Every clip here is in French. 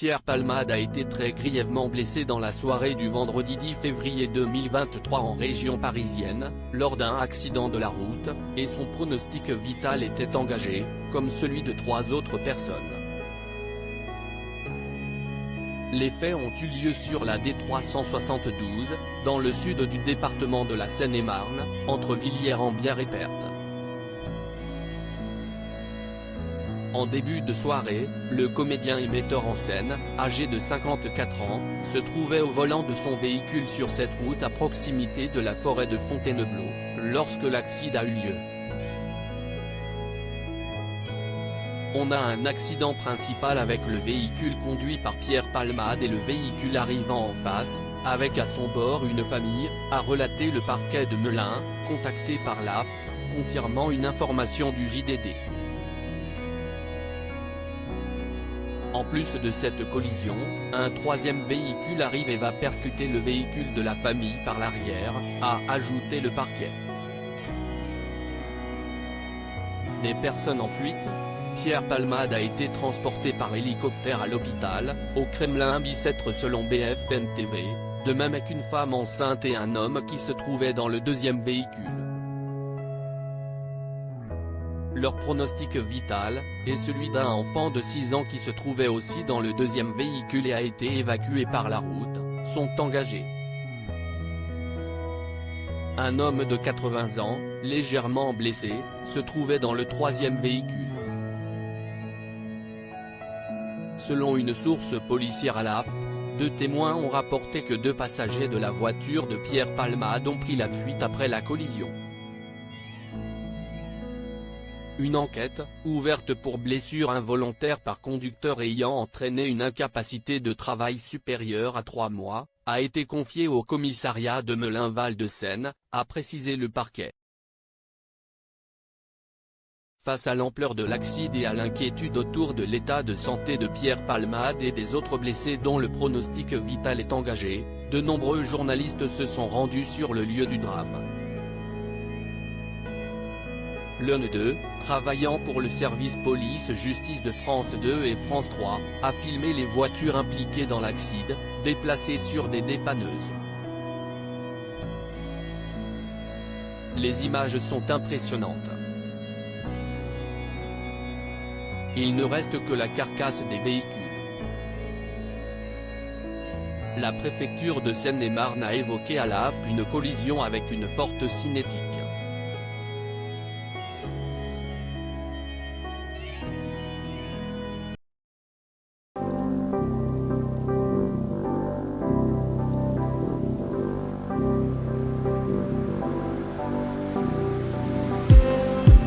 Pierre Palmade a été très grièvement blessé dans la soirée du vendredi 10 février 2023 en région parisienne, lors d'un accident de la route, et son pronostic vital était engagé, comme celui de 3 autres personnes. Les faits ont eu lieu sur la D372, dans le sud du département de la Seine-et-Marne, entre Villiers-en-Bière et Perthes. En début de soirée, le comédien et metteur en scène, âgé de 54 ans, se trouvait au volant de son véhicule sur cette route à proximité de la forêt de Fontainebleau, lorsque l'accident a eu lieu. On a un accident principal avec le véhicule conduit par Pierre Palmade et le véhicule arrivant en face, avec à son bord une famille, a relaté le parquet de Melun, contacté par l'AFP, confirmant une information du JDD. En plus de cette collision, un troisième véhicule arrive et va percuter le véhicule de la famille par l'arrière, a ajouté le parquet. Des personnes en fuite ? Pierre Palmade a été transporté par hélicoptère à l'hôpital, au Kremlin-Bicêtre selon BFM TV, de même qu'une femme enceinte et un homme qui se trouvaient dans le deuxième véhicule. Leur pronostic vital, et celui d'un enfant de 6 ans qui se trouvait aussi dans le deuxième véhicule et a été évacué par la route, sont engagés. Un homme de 80 ans, légèrement blessé, se trouvait dans le troisième véhicule. Selon une source policière à l'AFP, 2 témoins ont rapporté que 2 passagers de la voiture de Pierre Palmade ont pris la fuite après la collision. Une enquête, ouverte pour blessure involontaire par conducteur ayant entraîné une incapacité de travail supérieure à 3 mois, a été confiée au commissariat de Melun-Val-de-Seine, a précisé le parquet. Face à l'ampleur de l'accident et à l'inquiétude autour de l'état de santé de Pierre Palmade et des autres blessés dont le pronostic vital est engagé, de nombreux journalistes se sont rendus sur le lieu du drame. L'un d'eux, travaillant pour le service police-justice de France 2 et France 3, a filmé les voitures impliquées dans l'accident, déplacées sur des dépanneuses. Les images sont impressionnantes. Il ne reste que la carcasse des véhicules. La préfecture de Seine-et-Marne a évoqué à la AFP une collision avec une forte cinétique.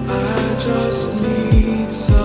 I just need some